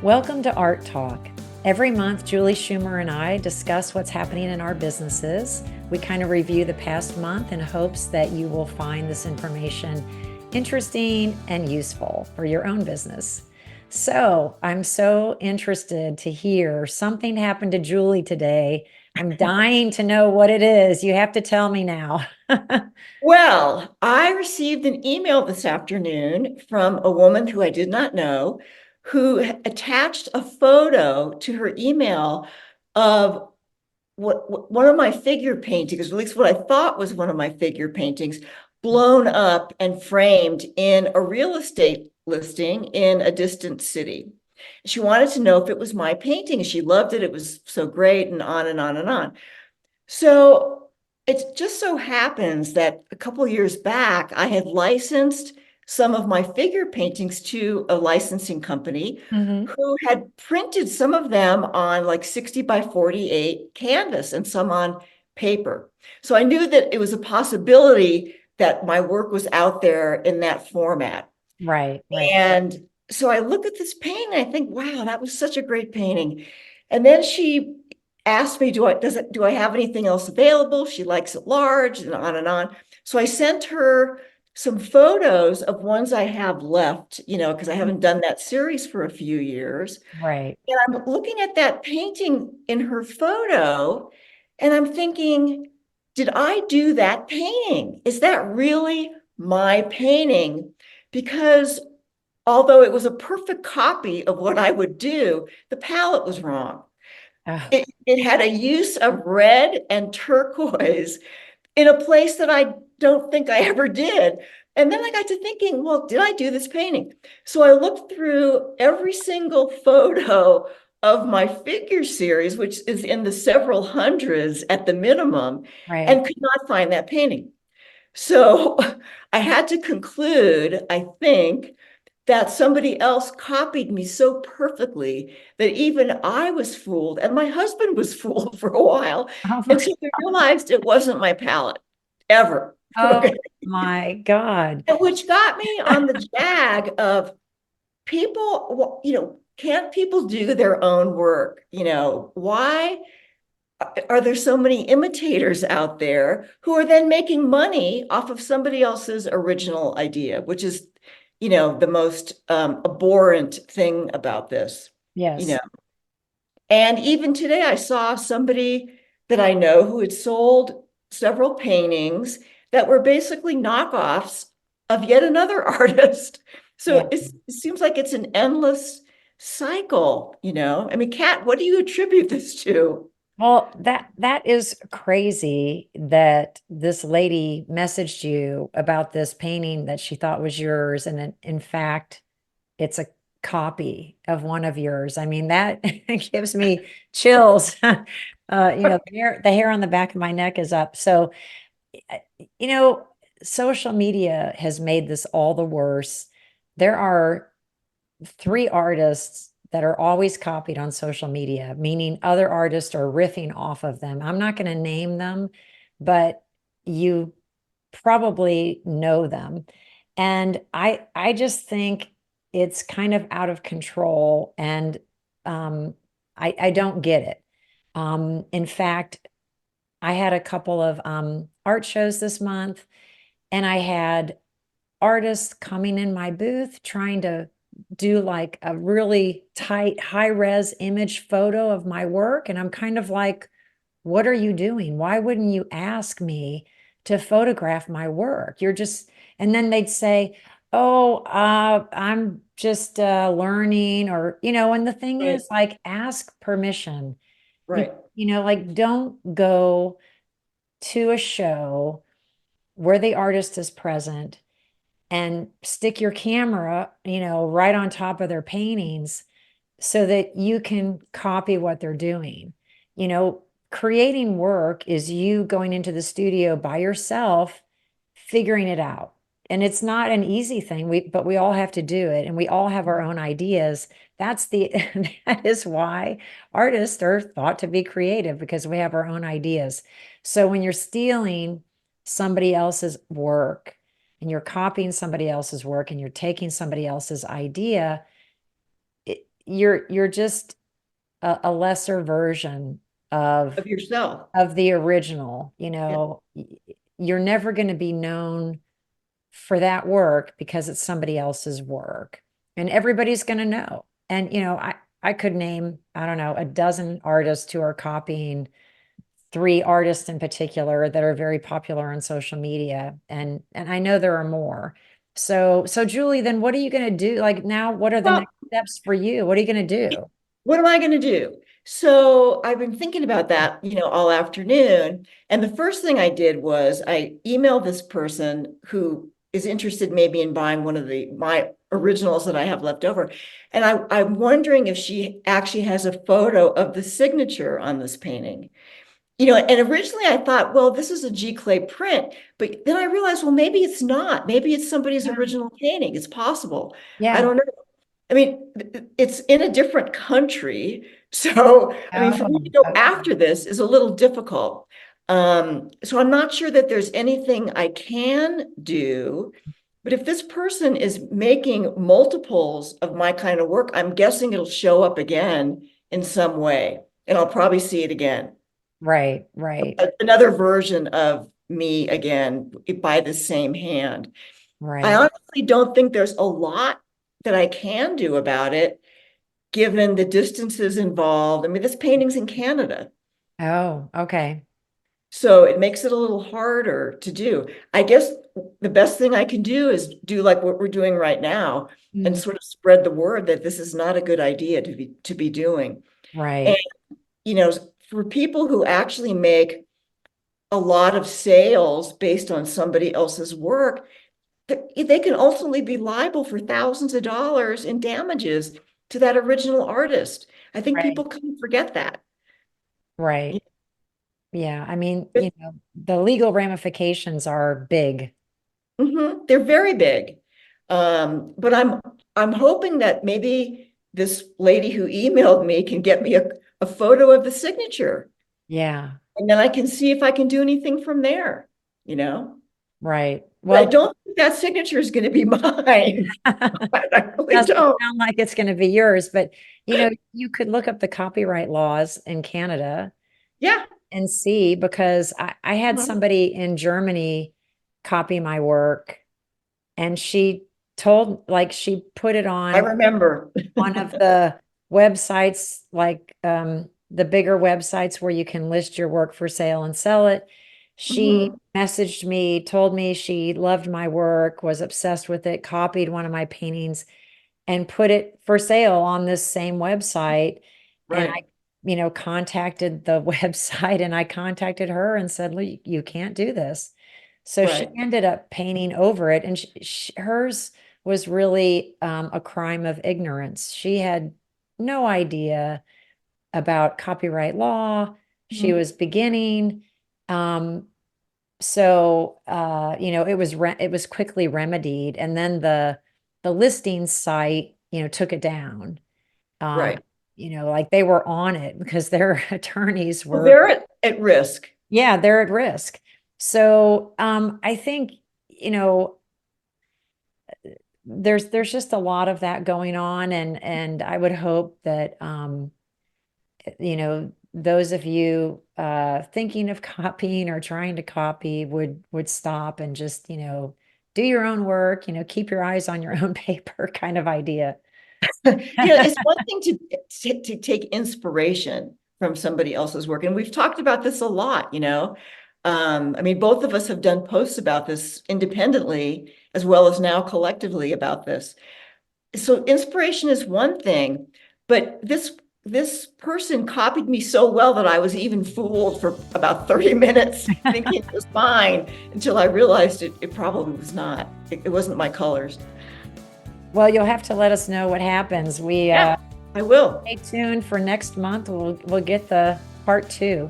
Welcome to Art Talk. Every month, Julie Schumer and I discuss what's happening in our businesses. We kind of review the past month in hopes that you will find this information interesting and useful for your own business. So, I'm so interested to hear something happened to Julie today. I'm dying to know what it is. You have to tell me now. Well, I received an email this afternoon from a woman who I did not know who attached a photo to her email of one of my figure paintings, or at least what I thought was one of my figure paintings, blown up and framed in a real estate listing in a distant city. She wanted to know if it was my painting. She loved it. It was so great, and on and on and on. So it just so happens that a couple of years back, I had licensed some of my figure paintings to a licensing company Mhm. who had printed some of them on like 60 by 48 canvas and some on paper. So I knew that it was a possibility that my work was out there in that format. Right, right. And so I look at this painting and I think, wow, that was such a great painting. And then she asked me, do I have anything else available? She likes it large and on and on. So I sent her some photos of ones I have left, because I haven't done that series for a few years. Right. And I'm looking at that painting in her photo and I'm thinking, did I do that painting? Is that really my painting? Because although it was a perfect copy of what I would do, the palette was wrong. Oh, It had a use of red and turquoise in a place that I don't think I ever did. And then I got to thinking, well, did I do this painting? So I looked through every single photo of my figure series, which is in the several hundreds at the minimum, right. and could not find that painting. So I had to conclude, I think, that somebody else copied me so perfectly that even I was fooled, and my husband was fooled for a while Oh my, until we realized it wasn't my palette ever. oh Okay. my God. Which got me on the jag of people, can't people do their own work? Why are there so many imitators out there who are then making money off of somebody else's original idea, which is, the most abhorrent thing about this, you know. Yes. And even today, I saw somebody that I know who had sold several paintings that were basically knockoffs of yet another artist. Yeah. So it seems like it's an endless cycle. I mean, Kat, what do you attribute this to? Well, that is crazy that this lady messaged you about this painting that she thought was yours, and in fact, it's a copy of one of yours. I mean, that gives me chills. The hair on the back of my neck is up. So, uh, you know, social media has made this all the worse. There are three artists that are always copied on social media, meaning other artists are riffing off of them. I'm not going to name them, but you probably know them. And I just think it's kind of out of control, and I don't get it. In fact, I had a couple of art shows this month, and I had artists coming in my booth trying to do like a really tight, high res image photo of my work. And I'm kind of like, what are you doing? Why wouldn't you ask me to photograph my work? You're just, and then they'd say, oh, I'm just learning, or, and the thing Right, is, like, ask permission. You, right, like, don't go to a show where the artist is present and stick your camera, right on top of their paintings so that you can copy what they're doing. You know, Creating work is you going into the studio by yourself, figuring it out. And it's not an easy thing, but we all have to do it, and we all have our own ideas. That's the that is why artists are thought to be creative, because we have our own ideas. So when you're stealing somebody else's work and you're copying somebody else's work and you're taking somebody else's idea, you're just a lesser version Of yourself. of the original, Yeah. you're never going to be known for that work because it's somebody else's work. And everybody's going to know. And I could name, I don't know, a dozen artists who are copying three artists in particular that are very popular on social media. And I know there are more. So Julie, then what are you going to do? Like now, what are the Well, next steps for you? What are you going to do? what am I going to do? So I've been thinking about that, all afternoon. And the first thing I did was I emailed this person who is interested maybe in buying one of my originals that I have left over. And I'm wondering if she actually has a photo of the signature on this painting. And originally I thought, well, this is a G clay print, but then I realized, well, maybe it's not. Maybe it's somebody's Yeah. original painting. It's possible. I Yeah. don't know. I mean, it's in a different country. So, I mean, for me to Oh, go okay. after this is a little difficult. So I'm not sure that there's anything I can do. But if this person is making multiples of my kind of work, I'm guessing it'll show up again in some way, and I'll probably see it again. Right, right, Another version of me again by the same hand. I right. honestly don't think there's a lot that I can do about it, given the distances involved. I mean, this painting's in Canada, Oh, okay. so it makes it a little harder to do. I guess the best thing I can do is do like what we're doing right now and Mm, sort of spread the word that this is not a good idea to be doing. And right, you know, for people who actually make a lot of sales based on somebody else's work, they can ultimately be liable for thousands of dollars in damages to that original artist. I think right, people kind of forget that. right. Yeah, I mean, the legal ramifications are big. They're very big. But I'm hoping that maybe this lady who emailed me can get me a photo of the signature, Yeah, and then I can see if I can do anything from there, you know? right. But I Well, don't think that signature is going to be mine. I really doesn't don't. sound like it's going to be yours, but you could look up the copyright laws in Canada Yeah. and see because I had Mhm. somebody in Germany copy my work and she told like she put it I on remember. one of the websites, like the bigger websites where you can list your work for sale and sell it. She Mhm. messaged me, told me she loved my work, was obsessed with it, copied one of my paintings and put it for sale on this same website. And Right. contacted the website and I contacted her and said, look, you can't do this. So she Right. ended up painting over it. And hers was really a crime of ignorance. She had no idea about copyright law. She Mhm. was beginning. Um, it was quickly remedied. And then the listing site, took it down. Um, Right. like they were on it because their attorneys Well, were, they're at risk. yeah, they're at risk. So I think, you know, there's just a lot of that going on and I would hope that those of you thinking of copying or trying to copy would stop and just, do your own work, keep your eyes on your own paper kind of idea. It's one thing to take inspiration from somebody else's work, and we've talked about this a lot. I mean, both of us have done posts about this independently as well as now collectively about this. So inspiration is one thing, but this person copied me so well that I was even fooled for about 30 minutes thinking it was fine until I realized it probably was not. It wasn't my colors. Well, you'll have to let us know what happens. We Yeah, I will. stay tuned for next month. We'll get the part two.